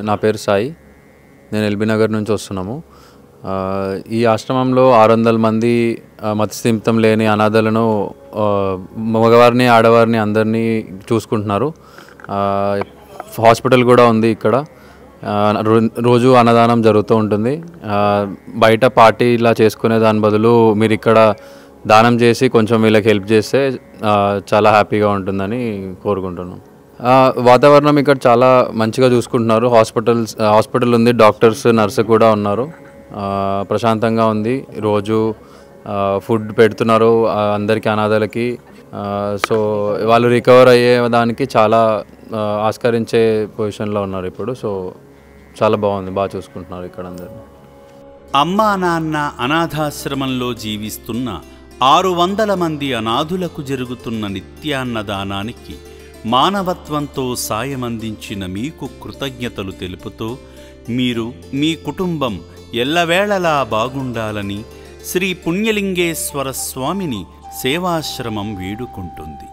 నా పేరు సాయి. నేను ఎల్బీ నగర్ నుంచి వస్తున్నాము. ఈ ఆశ్రమంలో 600 మంది మతిస్థిమితం లేని అనాథలను, మగవారిని ఆడవారిని అందరినీ చూసుకుంటున్నారు. హాస్పిటల్ కూడా ఉంది ఇక్కడ. రోజు అన్నదానం జరుగుతూ ఉంటుంది. బయట పార్టీ ఇలా చేసుకునే దాని బదులు మీరు ఇక్కడ దానం చేసి కొంచెం వీళ్ళకి హెల్ప్ చేస్తే చాలా హ్యాపీగా ఉంటుందని కోరుకుంటున్నాం. వాతావరణం ఇక్కడ చాలా మంచిగా చూసుకుంటున్నారు. హాస్పిటల్ ఉంది, డాక్టర్స్, నర్సు కూడా ఉన్నారు. ప్రశాంతంగా ఉంది. రోజు ఫుడ్ పెడుతున్నారు అందరికీ, అనాథలకి. సో వాళ్ళు రికవర్ అయ్యేదానికి చాలా ఆస్కరించే పొజిషన్లో ఉన్నారు ఇప్పుడు. సో చాలా బాగుంది, బాగా చూసుకుంటున్నారు ఇక్కడ అందరూ. అమ్మా నాన్న అనాథాశ్రమంలో జీవిస్తున్న 600 మంది అనాథులకు జరుగుతున్న నిత్యాన్నదానానికి మానవత్వంతో సాయమందించిన మీకు కృతజ్ఞతలు తెలుపుతూ మీరు, మీ కుటుంబం ఎల్లవేళలా బాగుండాలని శ్రీ పుణ్యలింగేశ్వర స్వామిని సేవాశ్రమం వేడుకుంటుంది.